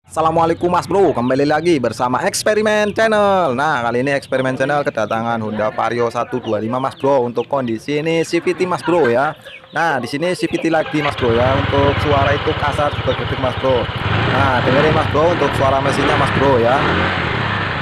Assalamualaikum Mas Bro, kembali lagi bersama Eksperimen Channel. Nah, kali ini Eksperimen Channel kedatangan Honda Vario 125 Mas Bro. Untuk kondisi ini CVT Mas Bro ya. Nah, di sini CVT lagi Mas Bro ya. Untuk suara itu kasar juga gede Mas Bro. Nah, dengerin Mas Bro untuk suara mesinnya Mas Bro ya.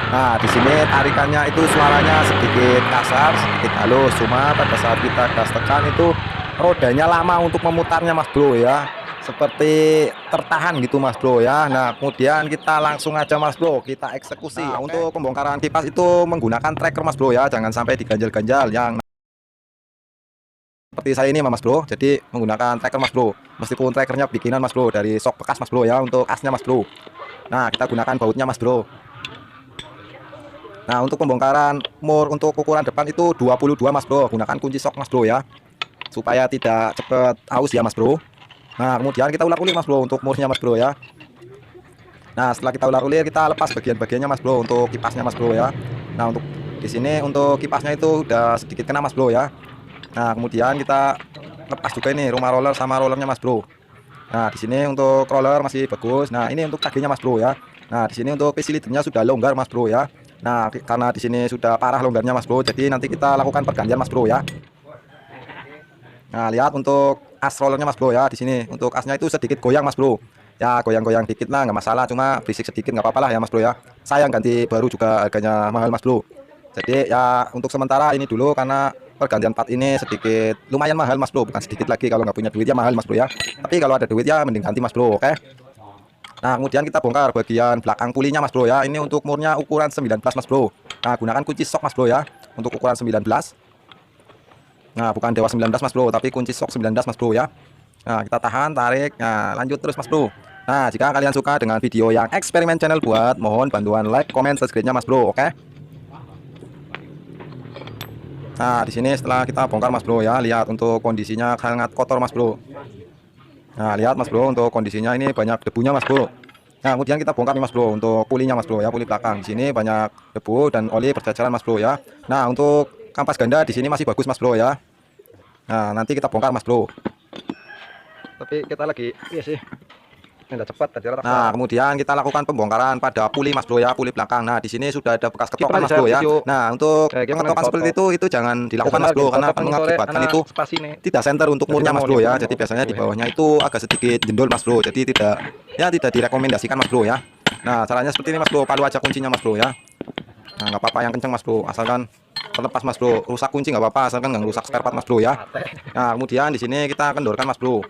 Nah, di sini tarikannya itu suaranya sedikit kasar, sedikit halus. Cuma pada saat kita gas tekan itu rodanya lama untuk memutarnya Mas Bro ya, seperti tertahan gitu Mas Bro ya. Nah, kemudian kita langsung aja Mas Bro, kita eksekusi. Nah, untuk pembongkaran kipas itu menggunakan tracker Mas Bro ya, jangan sampai diganjal-ganjal yang seperti saya ini Mas Bro. Jadi menggunakan tracker Mas Bro, meskipun trackernya bikinan Mas Bro dari sok bekas Mas Bro ya. Untuk asnya Mas Bro, nah kita gunakan bautnya Mas Bro. Nah, untuk pembongkaran mur untuk ukuran depan itu 22 Mas Bro, gunakan kunci sok Mas Bro ya, supaya tidak cepet aus ya Mas Bro. Nah, kemudian kita ular-ulir Mas Bro untuk murnya Mas Bro ya. Nah, setelah kita ular-ulir kita lepas bagian-bagiannya Mas Bro untuk kipasnya Mas Bro ya. Nah, untuk di sini untuk kipasnya itu udah sedikit kena Mas Bro ya. Nah, kemudian kita lepas juga ini rumah roller sama rollernya Mas Bro. Nah, di sini untuk roller masih bagus. Nah, ini untuk kakinya Mas Bro ya. Nah, di sini untuk pisilidernya sudah longgar Mas Bro ya. Nah, karena di sini sudah parah longgarnya Mas Bro, jadi nanti kita lakukan pergantian Mas Bro ya. Nah, lihat untuk as rollernya Mas Bro ya. Di sini untuk asnya itu sedikit goyang Mas Bro. Ya, goyang-goyang dikit lah, nggak masalah. Cuma berisik sedikit nggak apa-apa lah ya Mas Bro ya. Sayang ganti baru juga harganya mahal Mas Bro. Jadi ya untuk sementara ini dulu, karena pergantian part ini sedikit lumayan mahal Mas Bro. Bukan sedikit lagi, kalau nggak punya duit ya mahal Mas Bro ya. Tapi kalau ada duit ya mending ganti Mas Bro, oke. Nah, kemudian kita bongkar bagian belakang pulinya Mas Bro ya. Ini untuk murnya ukuran 19 Mas Bro. Nah, gunakan kunci sok Mas Bro ya untuk ukuran 19. Nah, bukan Dewa 19 Mas Bro, tapi kunci sok 19 Mas Bro ya. Nah, kita tahan, tarik. Nah, lanjut terus Mas Bro. Nah, jika kalian suka dengan video yang Eksperimen Channel buat, mohon bantuan like, komen, subscribe-nya Mas Bro, oke? Nah, di sini setelah kita bongkar Mas Bro ya, lihat untuk kondisinya sangat kotor Mas Bro. Nah, lihat Mas Bro, untuk kondisinya ini banyak debunya Mas Bro. Nah, kemudian kita bongkar nih Mas Bro untuk pulinya Mas Bro ya, puli belakang. Di sini banyak debu dan oli berceceran Mas Bro ya. Nah, untuk kampas ganda di sini masih bagus Mas Bro ya. Nah, nanti kita bongkar Mas Bro. Tapi kita lagi iya sih. Nggak cepat tadi. Nah, kemudian kita lakukan pembongkaran pada puli Mas Bro ya, puli belakang. Nah, di sini sudah ada bekas ketokan Mas Bro ya. Nah, untuk ketokan seperti itu jangan dilakukan Mas Bro, karena mengakibatkan itu tidak center untuk murnya Mas Bro ya. Jadi biasanya di bawahnya itu agak sedikit jendol Mas Bro. Jadi tidak direkomendasikan Mas Bro ya. Nah, caranya seperti ini Mas Bro, palu aja kuncinya Mas Bro ya. Nah, nggak apa-apa yang kenceng Mas Bro, asalkan terlepas Mas Bro. Rusak kunci nggak apa-apa, asalkan nggak rusak spare part Mas Bro ya. Nah, kemudian di sini kita kendorkan Mas Bro.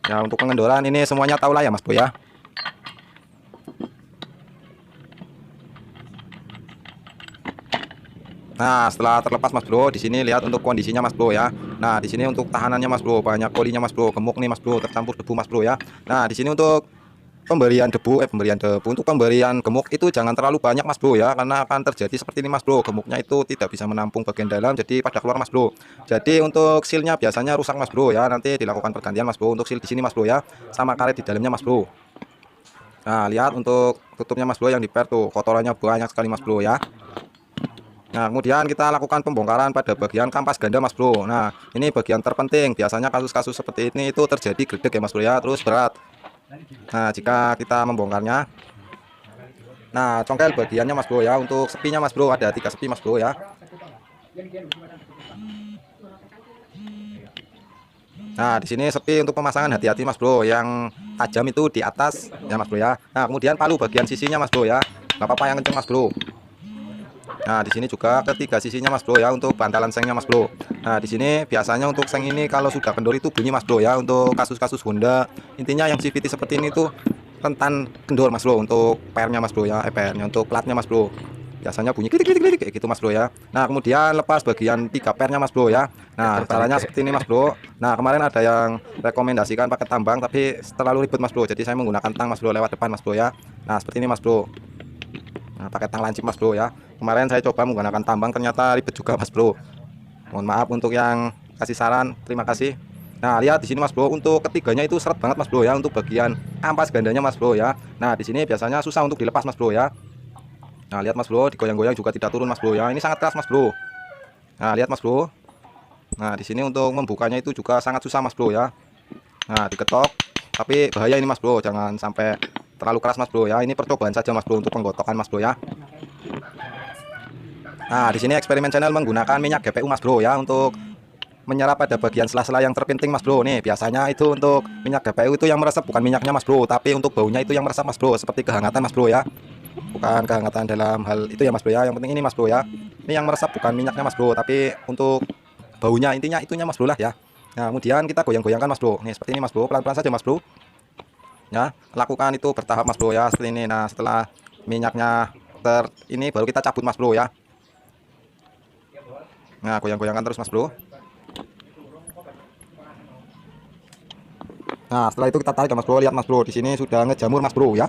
Ya, untuk pengendoran ini semuanya tahu lah ya Mas Bro ya. Nah, setelah terlepas Mas Bro, di sini lihat untuk kondisinya Mas Bro ya. Nah, di sini untuk tahanannya Mas Bro, banyak polinya Mas Bro, gemuk nih Mas Bro, tercampur debu Mas Bro ya. Nah, di sini untuk pemberian debu untuk pemberian gemuk itu jangan terlalu banyak Mas Bro ya, karena akan terjadi seperti ini Mas Bro, gemuknya itu tidak bisa menampung bagian dalam, jadi pada keluar Mas Bro. Jadi untuk sealnya biasanya rusak Mas Bro ya, nanti dilakukan pergantian Mas Bro untuk seal di sini Mas Bro ya, sama karet di dalamnya Mas Bro. Nah, lihat untuk tutupnya Mas Bro yang di per tuh kotorannya banyak sekali Mas Bro ya. Nah, kemudian kita lakukan pembongkaran pada bagian kampas ganda Mas Bro. Nah, ini bagian terpenting, biasanya kasus-kasus seperti ini itu terjadi gledek ya Mas Bro ya, terus berat. Nah, jika kita membongkarnya, nah congkel bagiannya Mas Bro ya, untuk sepinya Mas Bro ada 3 sepi Mas Bro ya. Nah, di sini sepi untuk pemasangan hati-hati Mas Bro, yang tajam itu di atas ya Mas Bro ya. Nah, kemudian palu bagian sisinya Mas Bro ya, nggak apa-apa yang kenceng Mas Bro. Nah, di sini juga ketiga sisinya Mas Bro ya, untuk bantalan sengnya Mas Bro. Nah, di sini biasanya untuk seng ini kalau sudah kendor itu bunyi Mas Bro ya, untuk kasus-kasus Honda. Intinya yang CVT seperti ini tuh rentan kendor Mas Bro, untuk pernya Mas Bro ya, pernya untuk platnya Mas Bro. Biasanya bunyi kritik kayak gitu Mas Bro ya. Nah, kemudian lepas bagian 3 pernya Mas Bro ya. Nah, caranya seperti ini Mas Bro. Nah, kemarin ada yang rekomendasikan pakai tambang, tapi terlalu ribet Mas Bro. Jadi saya menggunakan tang Mas Bro lewat depan Mas Bro ya. Nah, seperti ini Mas Bro. Nah, pakai tang lancip Mas Bro ya. Kemarin saya coba menggunakan tambang, ternyata ribet juga Mas Bro. Mohon maaf untuk yang kasih saran, terima kasih. Nah, lihat di sini Mas Bro, untuk ketiganya itu seret banget Mas Bro ya, untuk bagian ampas gandanya Mas Bro ya. Nah, di sini biasanya susah untuk dilepas Mas Bro ya. Nah, lihat Mas Bro, digoyang-goyang juga tidak turun Mas Bro ya. Ini sangat keras Mas Bro. Nah, lihat Mas Bro. Nah, di sini untuk membukanya itu juga sangat susah Mas Bro ya. Nah, diketok, tapi bahaya ini Mas Bro, jangan sampai terlalu keras mas bro ya. Ini percobaan saja mas bro untuk penggotokan mas bro ya. Nah di sini eksperimen channel menggunakan minyak GPU mas bro ya, untuk menyerap pada bagian sela-sela yang terpenting mas bro. Nih biasanya itu untuk minyak GPU itu yang meresap bukan minyaknya mas bro, tapi untuk baunya itu yang meresap mas bro, seperti kehangatan mas bro ya. Bukan kehangatan dalam hal itu ya mas bro ya, yang penting ini mas bro ya, ini yang meresap bukan minyaknya mas bro, tapi untuk baunya, intinya itunya mas bro lah ya. Nah kemudian kita goyang-goyangkan mas bro, nih seperti ini mas bro, pelan-pelan saja mas bro ya, lakukan itu bertahap mas bro ya, seperti ini. Nah setelah minyaknya ini baru kita cabut mas bro ya. Nah goyang-goyangkan terus mas bro. Nah setelah itu kita tarik ya mas bro, lihat mas bro di sini sudah ngejamur mas bro ya.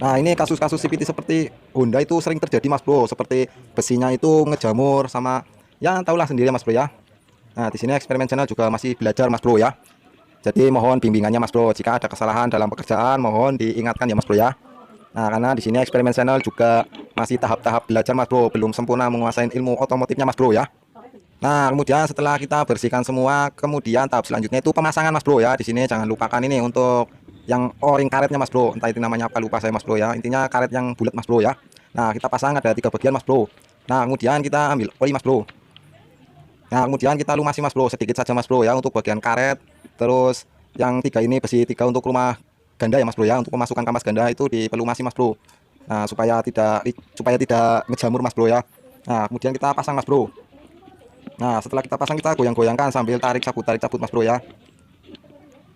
Nah ini kasus-kasus CVT seperti Honda itu sering terjadi mas bro, seperti besinya itu ngejamur sama ya tahulah sendiri mas bro ya. Nah di sini eksperimen channel juga masih belajar mas bro ya, jadi mohon bimbingannya mas bro, jika ada kesalahan dalam pekerjaan mohon diingatkan ya mas bro ya. Nah karena di sini eksperimen channel juga masih tahap-tahap belajar mas bro, belum sempurna menguasai ilmu otomotifnya mas bro ya. Nah kemudian setelah kita bersihkan semua, kemudian tahap selanjutnya itu pemasangan mas bro ya. Di sini jangan lupakan ini untuk yang o-ring karetnya mas bro, entah itu namanya apa lupa saya mas bro ya, intinya karet yang bulat mas bro ya. Nah kita pasang ada 3 bagian mas bro. Nah kemudian kita ambil oli mas bro. Nah kemudian kita lumasi mas bro, sedikit saja mas bro ya untuk bagian karet. Terus yang 3 ini besi 3 untuk rumah ganda ya mas bro ya, untuk pemasukan kampas ganda itu dipelumasi mas bro. Nah supaya tidak ngejamur mas bro ya. Nah kemudian kita pasang mas bro. Nah setelah kita pasang kita goyang-goyangkan sambil tarik cabut mas bro ya.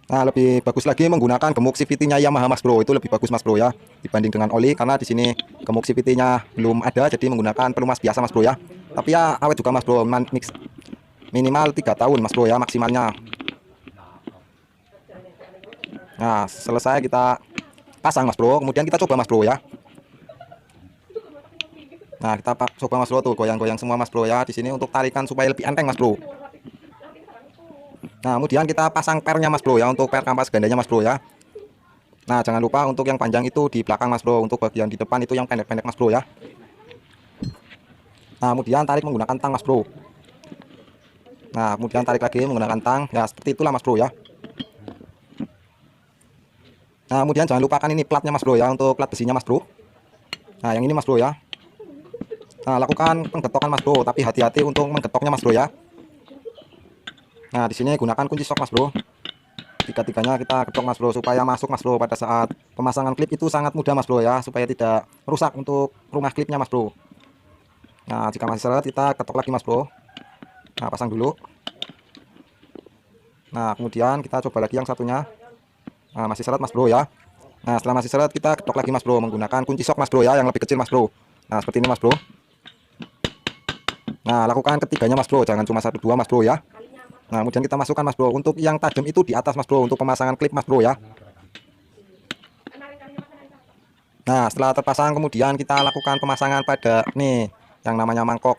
Nah lebih bagus lagi menggunakan gemuk CVT-nya Yamaha mas bro, itu lebih bagus mas bro ya dibanding dengan oli, karena di sini gemuk CVT-nya belum ada, jadi menggunakan pelumas biasa mas bro ya. Tapi ya awet juga mas bro, minimal 3 tahun mas bro ya maksimalnya. Nah selesai kita pasang mas bro, kemudian kita coba mas bro ya. Nah kita coba mas bro tuh, goyang-goyang semua mas bro ya di sini untuk tarikan supaya lebih enteng mas bro. Nah kemudian kita pasang pernya mas bro ya, untuk per kampas gandanya mas bro ya. Nah jangan lupa untuk yang panjang itu di belakang mas bro, untuk bagian di depan itu yang pendek-pendek mas bro ya. Nah kemudian tarik menggunakan tang mas bro. Nah kemudian tarik lagi menggunakan tang ya, seperti itulah mas bro ya. Nah kemudian jangan lupakan ini platnya mas bro ya, untuk plat besinya mas bro. Nah yang ini mas bro ya. Nah lakukan penggetokan mas bro, tapi hati-hati untuk menggetoknya mas bro ya. Nah di sini gunakan kunci sok mas bro. Tiga-tiganya kita getok mas bro supaya masuk mas bro. Pada saat pemasangan klip itu sangat mudah mas bro ya, supaya tidak rusak untuk rumah klipnya mas bro. Nah jika masih seret kita ketok lagi mas bro. Nah pasang dulu. Nah kemudian kita coba lagi yang satunya. Nah masih seret mas bro ya. Nah setelah masih seret kita ketok lagi mas bro menggunakan kunci sok mas bro ya, yang lebih kecil mas bro. Nah seperti ini mas bro. Nah lakukan ketiganya mas bro, jangan cuma 1-2 mas bro ya. Nah kemudian kita masukkan mas bro, untuk yang tajam itu di atas mas bro, untuk pemasangan klip mas bro ya. Nah setelah terpasang kemudian kita lakukan pemasangan pada nih yang namanya mangkok,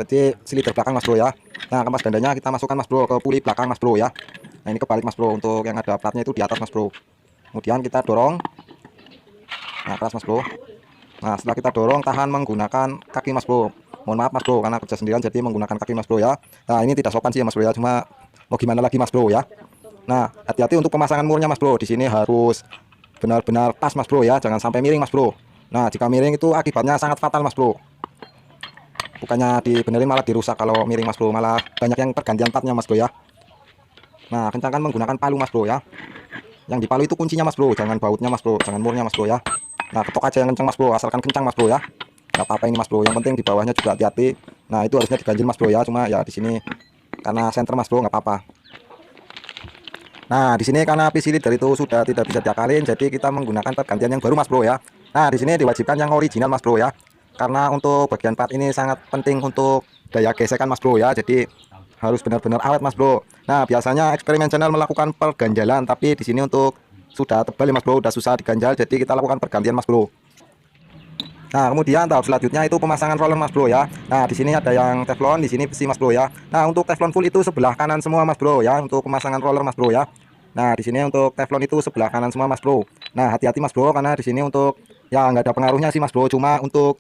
jadi silinder belakang mas bro ya. Nah kampas gandanya kita masukkan mas bro ke puli belakang mas bro ya. Nah ini kebalik mas bro, untuk yang ada platnya itu di atas mas bro. Kemudian kita dorong. Nah keras mas bro. Nah setelah kita dorong tahan menggunakan kaki mas bro. Mohon maaf mas bro karena kerja sendirian jadi menggunakan kaki mas bro ya. Nah ini tidak sopan sih ya mas bro ya, cuma mau gimana lagi mas bro ya. Nah hati-hati untuk pemasangan murnya mas bro, di sini harus benar-benar pas mas bro ya, jangan sampai miring mas bro. Nah jika miring itu akibatnya sangat fatal mas bro, bukannya dibenerin malah dirusak kalau miring mas bro, malah banyak yang pergantian partnya mas bro ya. Nah kencangkan menggunakan palu mas bro ya, yang di palu itu kuncinya mas bro, jangan bautnya mas bro, jangan murnya mas bro ya. Nah ketok aja yang kencang mas bro, asalkan kencang mas bro ya, nggak apa-apa ini mas bro, yang penting di bawahnya juga hati-hati. Nah itu harusnya diganjil mas bro ya, cuma ya di sini karena center mas bro nggak apa-apa. Nah di sini karena api silinder itu sudah tidak bisa diakalin, jadi kita menggunakan pergantian yang baru mas bro ya. Nah di sini diwajibkan yang original mas bro ya, karena untuk bagian part ini sangat penting untuk daya gesekan mas bro ya, jadi harus benar-benar awet mas bro. Nah biasanya eksperimen channel melakukan perganjalan, tapi di sini untuk sudah tebal ya mas bro, udah susah diganjal, jadi kita lakukan pergantian mas bro. Nah kemudian tahap selanjutnya itu pemasangan roller mas bro ya. Nah di sini ada yang teflon, di sini besi mas bro ya. Nah untuk teflon full itu sebelah kanan semua mas bro ya, untuk pemasangan roller mas bro ya. Nah di sini untuk teflon itu sebelah kanan semua mas bro. Nah hati-hati mas bro, karena di sini untuk ya nggak ada pengaruhnya sih mas bro, cuma untuk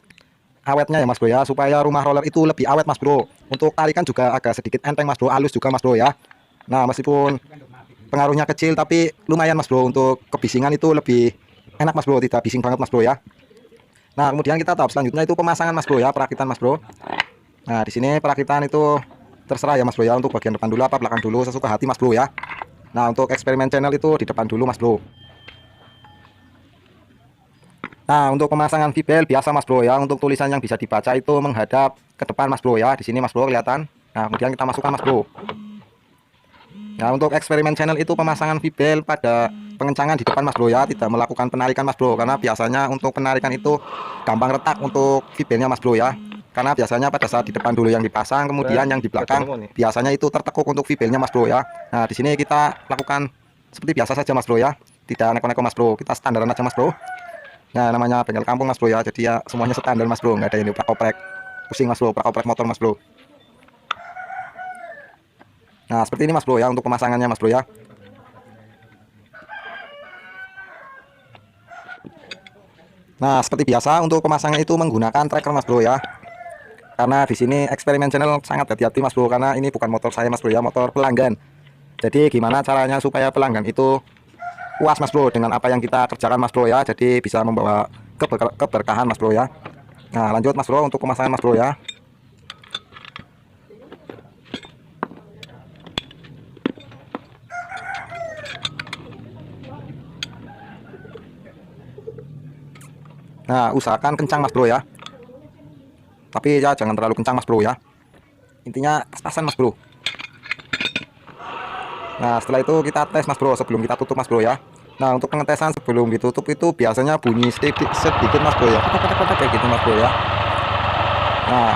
awetnya ya mas bro ya, supaya rumah roller itu lebih awet mas bro. Untuk tarikan juga agak sedikit enteng mas bro, halus juga mas bro ya. Nah meskipun pengaruhnya kecil tapi lumayan mas bro, untuk kebisingan itu lebih enak mas bro, tidak bising banget mas bro ya. Nah kemudian kita tahap selanjutnya itu pemasangan mas bro ya, perakitan mas bro. Nah di sini perakitan itu terserah ya mas bro ya, untuk bagian depan dulu apa belakang dulu sesuka hati mas bro ya. Nah untuk eksperimen channel itu di depan dulu mas bro. Nah untuk pemasangan VBL biasa mas bro ya, untuk tulisan yang bisa dibaca itu menghadap ke depan mas bro ya, di sini mas bro kelihatan. Nah kemudian kita masukkan mas bro. Nah untuk eksperimen channel itu pemasangan VBL pada pengencangan di depan mas bro ya, tidak melakukan penarikan mas bro, karena biasanya untuk penarikan itu gampang retak untuk VBL nya mas bro ya, karena biasanya pada saat di depan dulu yang dipasang, kemudian yang di belakang biasanya itu tertekuk untuk VBL nya mas bro ya. Nah di sini kita lakukan seperti biasa saja mas bro ya, tidak neko-neko mas bro, kita standaran aja mas bro. Nah namanya bengkel kampung mas bro ya, jadi ya semuanya standar mas bro, nggak ada ini oprek-oprek pusing mas bro, oprek motor mas bro. Nah seperti ini mas bro ya untuk pemasangannya mas bro ya. Nah seperti biasa untuk pemasangan itu menggunakan tracker mas bro ya, karena di sini eksperimen channel sangat hati-hati mas bro, karena ini bukan motor saya mas bro ya, motor pelanggan. Jadi gimana caranya supaya pelanggan itu puas mas bro dengan apa yang kita kerjakan mas bro ya, jadi bisa membawa keberkahan mas bro ya. Nah lanjut mas bro untuk pemasangan mas bro ya. Nah usahakan kencang mas bro ya, tapi ya jangan terlalu kencang mas bro ya, intinya pas-pasan mas bro. Nah setelah itu kita tes mas bro sebelum kita tutup mas bro ya. Nah untuk pengetesan sebelum ditutup itu biasanya bunyi sedikit mas bro ya, kayak gitu mas bro ya. Nah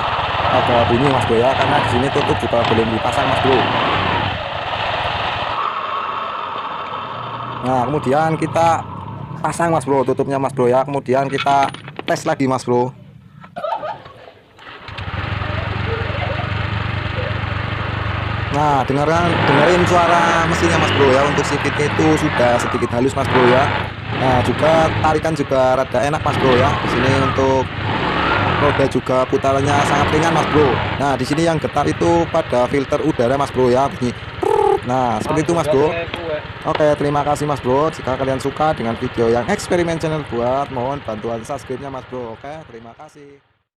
ada bunyi mas bro ya, karena di sini tutup juga belum dipasang mas bro. Nah kemudian kita pasang mas bro tutupnya mas bro ya, kemudian kita tes lagi mas bro. Nah dengerin suara mesinnya mas bro ya, untuk sipitnya itu sudah sedikit halus mas bro ya. Nah juga tarikan juga rada enak mas bro ya, di sini untuk roda juga putarannya sangat ringan mas bro. Nah di sini yang getar itu pada filter udara mas bro ya, bunyi. Nah seperti itu mas bro. Oke terima kasih mas bro, jika kalian suka dengan video yang eksperimen channel buat, mohon bantuan subscribe nya mas bro. Oke terima kasih.